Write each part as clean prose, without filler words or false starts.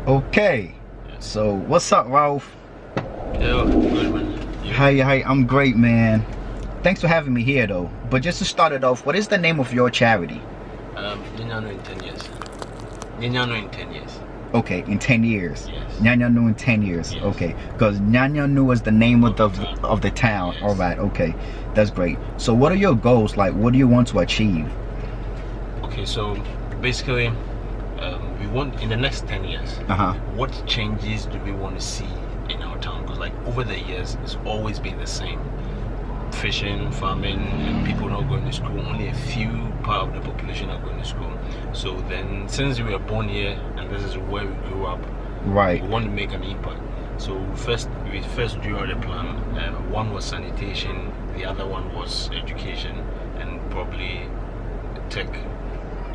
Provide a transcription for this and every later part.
Okay. So what's up, Ralph? Yeah, good man. Hi, I'm great, man. Thanks for having me here, though. But just to start it off, what is the name of your charity? Nyanyano in 10 years. Nyanyano in 10 years. Okay, in 10 years. Yes. Nyanyanu in 10 years. Yes. Okay, because Nyanyanu is the name of the town. Yes. All right. Okay, that's great. So what are your goals? Like, what do you want to achieve? Okay, so basically, we want in the next 10 years. What changes do we want to see in our town? Because like over the years, it's always been the same. Fishing, farming, and people not going to school. Only a few part of the population are going to school. So then, since we were born here and this is where we grew up, right, we want to make an impact. So we first drew out a plan. One was sanitation, the other one was education, and probably tech,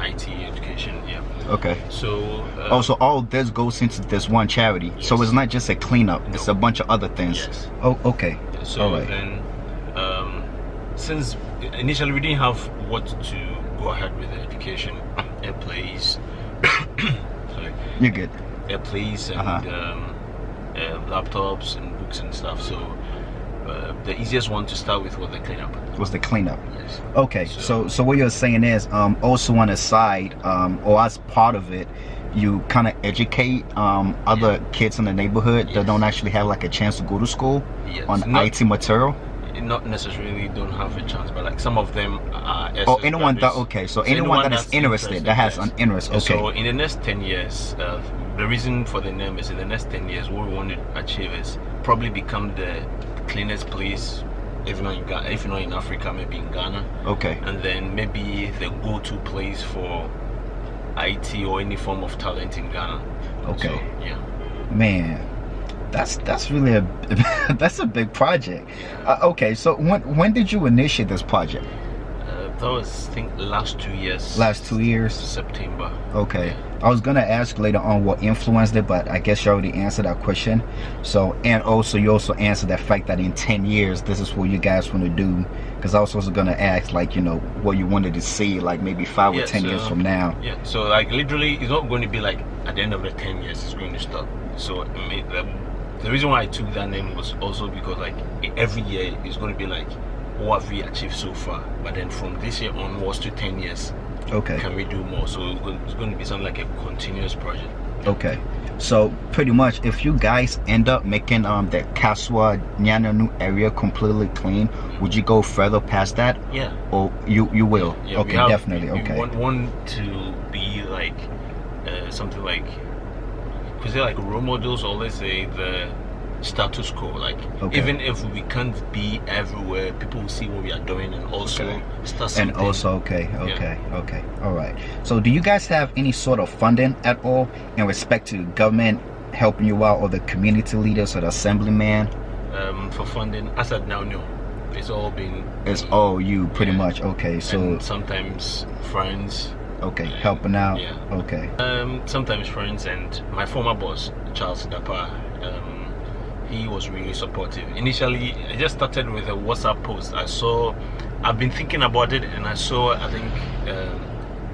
IT education. Yeah. Okay. So so all this goes into this one charity. Yes. So it's not just a cleanup. No. It's a bunch of other things. Yes. Oh, okay. So all right. then, since initially we didn't have what to go ahead with the education, a place, sorry, You're good. a place and laptops and books and stuff. So the easiest one to start with was the cleanup. Was the cleanup? Yes. Okay. So what you're saying is, also on the side, or as part of it, you kind of educate other kids in the neighborhood that don't actually have like a chance to go to school on IT material. Not necessarily don't have a chance, but like some of them are. Anyone that so anyone that is interested, that has an interest. Okay. So in the next 10 years, the reason for the name is in the next 10 years, what we want to achieve is probably become the cleanest place, if not in Ghana, if not in Africa, maybe in Ghana. Okay. And then maybe the go-to place for IT or any form of talent in Ghana. Okay. So, yeah. Man, that's really that's a big project. Okay, so when did you initiate this project? That was, I think, last 2 years. Last 2 years? September. Okay. Yeah. I was gonna ask later on what influenced it, but I guess you already answered that question. So, and also you also answered that fact that in 10 years, this is what you guys want to do. Because I was also gonna ask, like, you know, what you wanted to see, like maybe 5 or 10 years from now. Yeah. So, like, literally, it's not going to be like at the end of the 10 years, it's going to stop. So, I mean, the reason why I took that name was also because, like, every year it's going to be like, what have we achieved so far? But then from this year onwards to 10 years, okay, can we do more? So it's going to be something like a continuous project. Okay. So pretty much, if you guys end up making the Kasoa Nyanyanu area completely clean, would you go further past that? Yeah. Or you will? Yeah, okay, definitely. Okay. We want to be like something like, because they're like role models, or let's say the status quo. Like, even if we can't be everywhere, people will see what we are doing and also start something. And also, okay, all right. So do you guys have any sort of funding at all in respect to government helping you out, or the community leaders or the assemblyman? For funding, as of now, no. It's all been... It's all you, pretty much. Okay, so... And sometimes friends. Okay, helping out. Yeah. Okay. Sometimes friends, and my former boss, Charles Dapa, he was really supportive. Initially, I just started with a WhatsApp post. I've been thinking about it, and I saw, I think,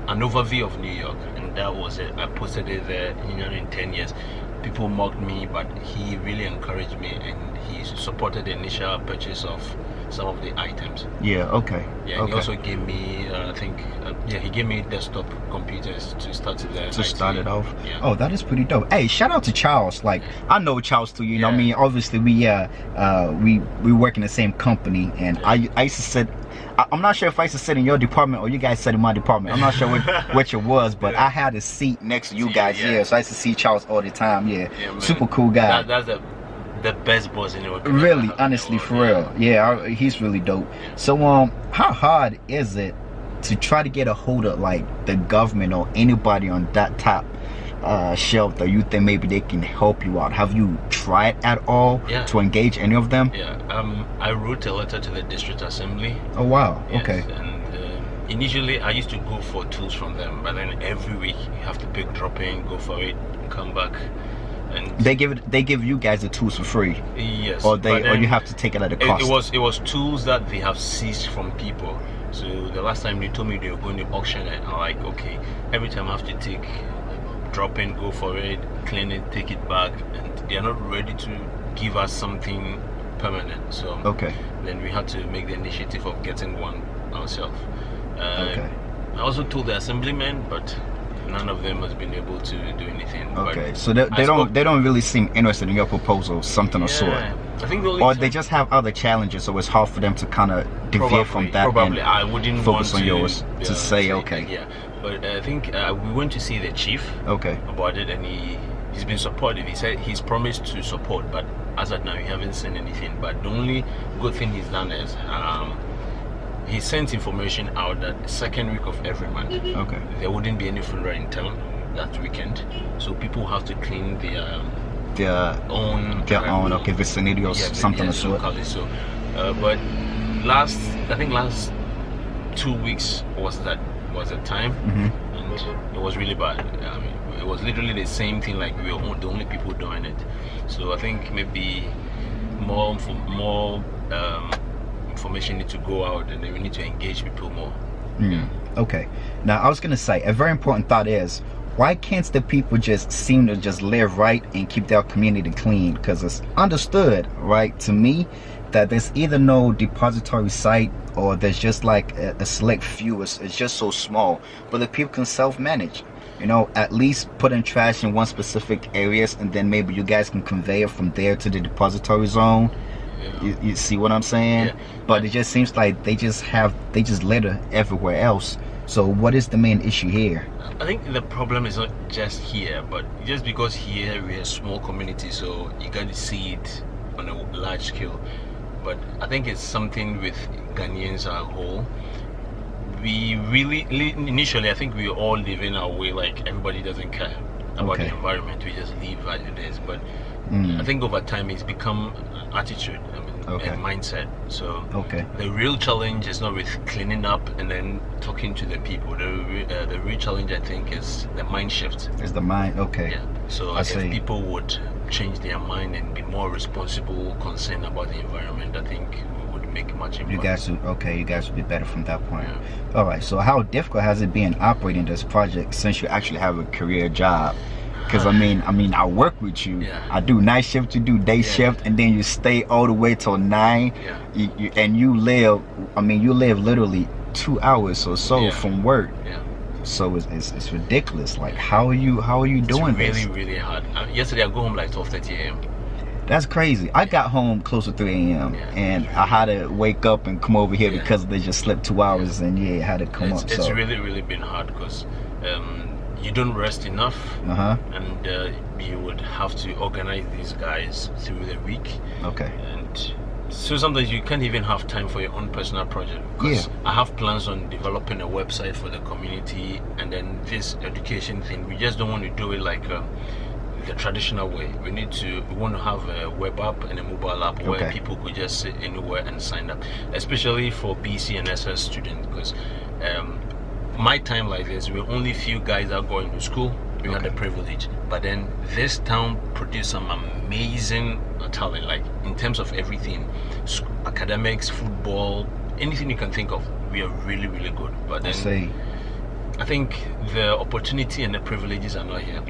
an overview of New York, and that was it. I posted it there in 10 years. People mocked me, but he really encouraged me, and he supported the initial purchase of some of the items. Yeah, okay. Yeah, and he also gave me, I think, he gave me desktop computers to start it off. Yeah. Oh, that is pretty dope. Hey, shout out to Charles. Like, I know Charles too, you know what I mean? Obviously, we work in the same company, and I used to sit, I'm not sure if I used to sit in your department or you guys sat in my department. I'm not sure which it was, but I had a seat next to you guys here, so I used to see Charles all the time. Yeah, super cool guy. That's the best boss in the world. Really, honestly, for real. Yeah, he's really dope. So how hard is it to try to get a hold of like the government or anybody on that top shelf that you think maybe they can help you out? Have you tried at all to engage any of them? Yeah, I wrote a letter to the district assembly. Oh wow. Yes, okay. And initially I used to go for tools from them, but then every week you have to pick, drop in, go for it, come back. And they give you guys the tools for free. Yes. Or you have to take it at a cost. It was tools that they have seized from people. So the last time they told me they were going to auction it, I'm like, okay, every time I have to take drop in, go for it, clean it, take it back, and they are not ready to give us something permanent. So then we had to make the initiative of getting one ourselves. I also told the assemblymen, but none of them has been able to do anything. But so they don't really seem interested in your proposal, something of sort. I think they just have other challenges, so it's hard for them to kind of deviate from that. Probably, I wouldn't focus want on yours to say okay. Yeah, but I think we went to see the chief. About it, and he's been supportive. He said he's promised to support, but as of now, we haven't seen anything. But the only good thing he's done is he sent information out that second week of every month there wouldn't be any funeral in town that weekend, so people have to clean their own vicinity or something of sort. So but last 2 weeks was the time, and it was really bad. I mean, it was literally the same thing, like we were the only people doing it. So I think maybe more information need to go out, and then we need to engage people more. Okay, now I was gonna say a very important thought is, why can't the people just seem to just live right and keep their community clean? Because it's understood, right, to me, that there's either no depository site or there's just like a select few. It's just so small, but the people can self-manage. You know, at least put in trash in one specific areas, and then maybe you guys can convey it from there to the depository zone. You see what I'm saying? But it just seems like they just litter everywhere else. So what is the main issue here? I think the problem is not just here, but just because here we're a small community, so you got to see it on a large scale. But I think it's something with Ghanaians as a whole. We really, initially, I think we all live in our way, like everybody doesn't care about the environment. We just leave as it is. But I think over time it's become attitude, and mindset. So the real challenge is not with cleaning up and then talking to the people. The real challenge, I think, is the mind shift. Is the mind So if people would change their mind and be more responsible, concerned about the environment, I think we would make much impact. You guys would be better from that point. All right, so how difficult has it been operating this project since you actually have a career job? Because I mean, I work with you. I do night shift, you do day shift, and then you stay all the way till 9. And you live literally 2 hours or so from work. So it's ridiculous. Like, how are you doing this? It's really hard. Yesterday I go home like 12:30 a.m. That's crazy. I got home close to 3 a.m. and I had to wake up and come over here because they just slept 2 hours, and I had to come up. It's really been hard because you don't rest enough, and you would have to organize these guys through the week. And so sometimes you can't even have time for your own personal project, because I have plans on developing a website for the community, and then this education thing, we just don't want to do it like the traditional way. We want to have a web app and a mobile app where people could just sit anywhere and sign up, especially for BC and SS students, because my time like this, we're only few guys that are going to school. We had the privilege, but then this town produced some amazing talent, like in terms of everything, academics, football, anything you can think of. We are really good, but then I think the opportunity and the privileges are not here.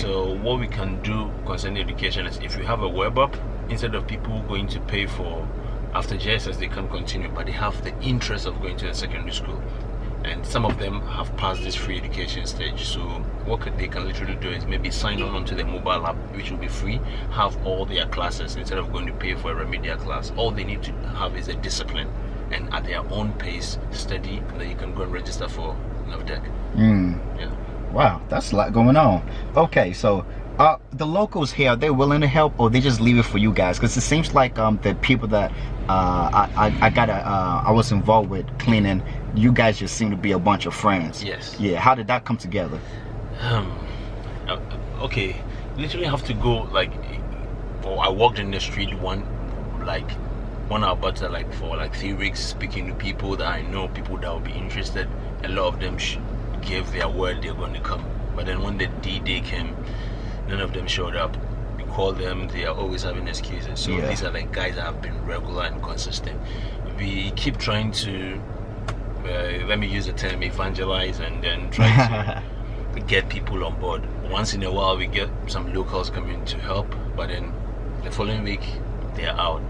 So what we can do concerning education is, if you have a web app, instead of people going to pay for after JSS, they can continue, but they have the interest of going to the secondary school. And some of them have passed this free education stage, so what they can literally do is maybe sign on to the mobile app, which will be free, have all their classes instead of going to pay for a remedial class. All they need to have is a discipline, and at their own pace study, and then you can go and register for NAVDEC. Wow, that's a lot going on. Okay, so the locals here, are they willing to help, or they just leave it for you guys? Because it seems like the people that I was involved with cleaning, you guys just seem to be a bunch of friends. How did that come together? Literally have to go, like, I walked in the street one hour butter, like for like 3 weeks, speaking to people that I know, people that will be interested. A lot of them gave their word they're going to come, but then when the D-Day came, none of them showed up. We call them, they are always having excuses. So these are the guys that have been regular and consistent. We keep trying to let me use the term evangelize, and then try to get people on board. Once in a while, we get some locals coming to help, but then the following week they're out.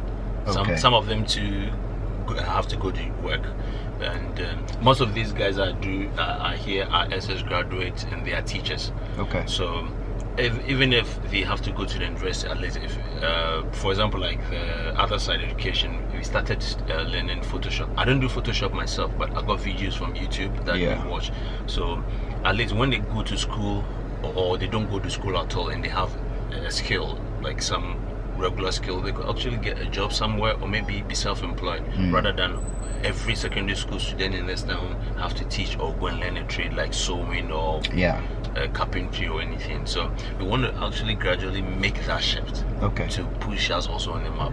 Okay. Some of them have to go to work, and most of these guys are here are SS graduates and they are teachers. Okay. So even if they have to go to the university, at least if for example, like the other side education, we started learning Photoshop. I don't do Photoshop myself, but I got videos from YouTube that we watch. So at least when they go to school, or they don't go to school at all, and they have a skill, like some regular skill, they could actually get a job somewhere, or maybe be self-employed, rather than every secondary school student in this town have to teach or go and learn a trade like sewing or carpentry or anything. So we want to actually gradually make that shift, okay, to push us also on the map.